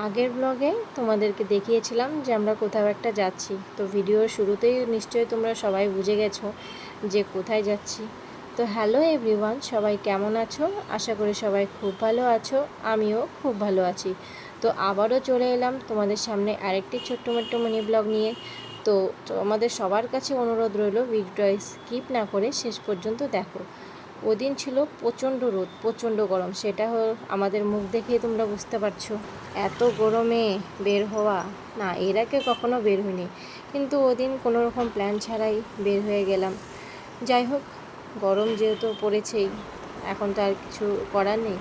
আগের ব্লগে তোমাদেরকে দেখিয়েছিলাম যে আমরা কোথাও একটা যাচ্ছি। তো ভিডিওর শুরুতেই নিশ্চয়ই তোমরা সবাই বুঝে গেছো যে কোথায় যাচ্ছি। তো হ্যালো এভরিওয়ান, সবাই কেমন আছো? আশা করি সবাই খুব ভালো আছো, আমিও খুব ভালো আছি। তো আবারও চলে এলাম তোমাদের সামনে আরেকটি ছোট্ট মোট্ট মিনি ব্লগ নিয়ে। তো আমাদের সবার কাছে অনুরোধ রইল, ভিডিওটা স্কিপ না করে শেষ পর্যন্ত দেখো। ওদিন ছিল প্রচণ্ড রোদ, প্রচণ্ড গরম, সেটা আমাদের মুখ দেখেই তোমরা বুঝতে পারছো। এত গরমে বের হওয়া না, এর আগে কখনো বের হইনি, কিন্তু ওদিন কোনো রকম প্ল্যান ছাড়াই বের হয়ে গেলাম। যাই হোক, গরম যেহেতু পড়েছেই, এখন তো আর কিছু করার নেই।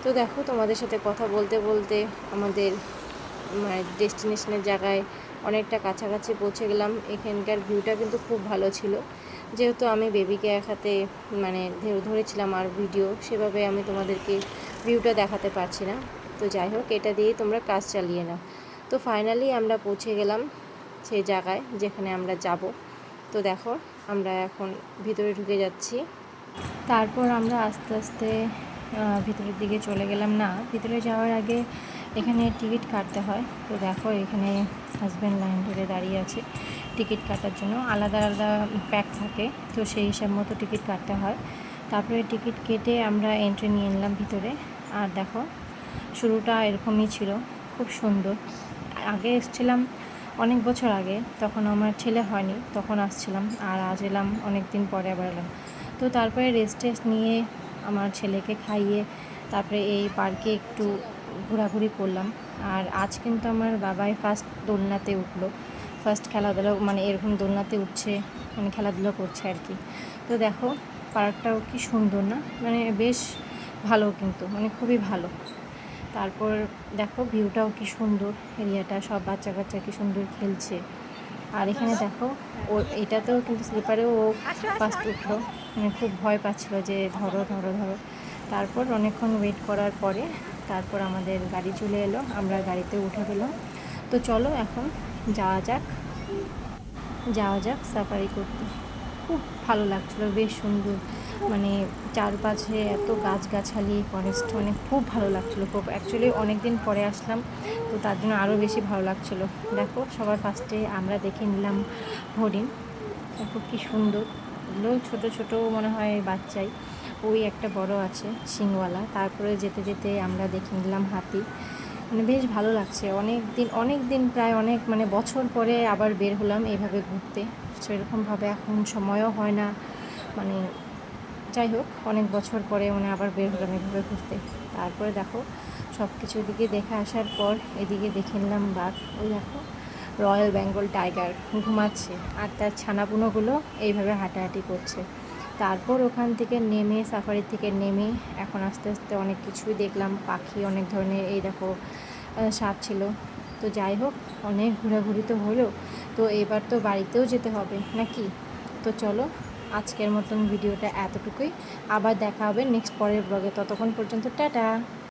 তো দেখো, তোমাদের সাথে কথা বলতে বলতে আমাদের ডেস্টিনেশনের জায়গায় অনেকটা কাছাকাছি পৌঁছে গেলাম। এখানকার ভিউটা কিন্তু খুব ভালো ছিল, যেহেতু আমি বেবিকে এক হাতে ধরেছিলাম আর ভিডিও সেভাবে আমি তোমাদেরকে ভিউটা দেখাতে পারছি না। তো যাই হোক, এটা দিয়েই তোমরা কাজ চালিয়ে নাও। তো ফাইনালি আমরা পৌঁছে গেলাম সেই জায়গায় যেখানে আমরা যাব। তো দেখো, আমরা এখন ভিতরে ঢুকে যাচ্ছি। তারপর আমরা আস্তে আস্তে ভিতরের দিকে চলে গেলাম। না, ভিতরে যাওয়ার আগে এখানে টিকিট কাটতে হয়। তো দেখো, এখানে হাজব্যান্ড লাইন ধরে দাঁড়িয়ে আছে টিকিট কাটার জন্য। আলাদা আলাদা প্যাক থাকে, তো সেই হিসাব মতো টিকিট কাটতে হয়। তারপরে টিকিট কেটে আমরা এন্ট্রি নিয়ে নিলাম ভিতরে। আর দেখো, শুরুটা এরকমই ছিল, খুব সুন্দর। আগে এসেছিলাম অনেক বছর আগে, তখন আমার ছেলে হয়নি, তখন আসছিলাম। আর আজ এলাম অনেক দিন পরে, আবার এলাম। তো তারপরে রেস্ট টেস্ট নিয়ে আমার ছেলেকে খাইয়ে তারপরে এই পার্কে একটু ঘোরাঘুরি করলাম। আর আজ কিন্তু আমার বাবাই ফার্স্ট দোলনাতে উঠলো, ফার্স্ট খেলাধুলা, মানে এরকম দোলনাতে উঠছে, মানে খেলাধুলা করছে আর কি। তো দেখো, পার্কটাও কি সুন্দর না, মানে বেশ ভালো, কিন্তু মানে খুবই ভালো। তারপর দেখো, ভিউটাও কি সুন্দর, এরিয়াটা, সব বাচ্চা কাচ্চা কি সুন্দর খেলছে। আর এখানে দেখো, ও এটাতেও কিন্তু স্লিপারেও ও ফার্স্ট উঠলো, মানে খুব ভয় পাচ্ছিলো যে ধরো ধরো ধরো। তারপর অনেকক্ষণ ওয়েট করার পরে তারপর আমাদের গাড়ি চলে এলো, আমরা গাড়িতে উঠে গেলাম। তো চলো এখন যাওয়া যাক, যাওয়া যাক সাফারি করতে। খুব ভালো লাগছিলো, বেশ সুন্দর, মানে চারপাশে এত গাছগাছালি, ফরেস্ট, মানে খুব ভালো লাগছিলো। খুব অ্যাকচুয়ালি অনেক দিন পরে আসলাম, তো তার জন্য আরও বেশি ভালো লাগছিলো। দেখো, সবার ফার্স্টে আমরা দেখে নিলাম হরিণ। দেখো কী সুন্দর, এগুলো ছোটো ছোটো মনে হয় বাচ্চাই, ওই একটা বড় আছে শিংওয়ালা। তারপরে যেতে যেতে আমরা দেখে নিলাম হাতি। মানে বেশ ভালো লাগছে, অনেক দিন প্রায় অনেক মানে বছর পরে আবার বের হলাম এইভাবে ঘুরতে। সেরকমভাবে এখন সময়ও হয় না, মানে যাই হোক, অনেক বছর পরে মানে আবার বের হলাম এভাবে ঘুরতে। তারপরে দেখো, সব কিছু দিকে দেখে আসার পর এদিকে দেখে নিলাম বাঘ। ওই দেখো, রয়্যাল বেঙ্গল টাইগার ঘুমাচ্ছে, আর তার ছানাপুনোগুলো এইভাবে হাঁটাহাঁটি করছে। তারপর ওখান থেকে নেমে, সাফারি থেকে নেমে এখন আস্তে আস্তে অনেক কিছুই দেখলাম, পাখি অনেক ধরনের, এই দেখো সাপ ছিল। তো যাই হোক, অনেক ঘোরাঘুরি তো হলো, তো এবার তো বাড়িতেও যেতে হবে নাকি। তো চলো, আজকের মতন ভিডিওটা এতটুকুই। আবার দেখা হবে নেক্সট পরের ব্লগে, ততক্ষণ পর্যন্ত টাটা।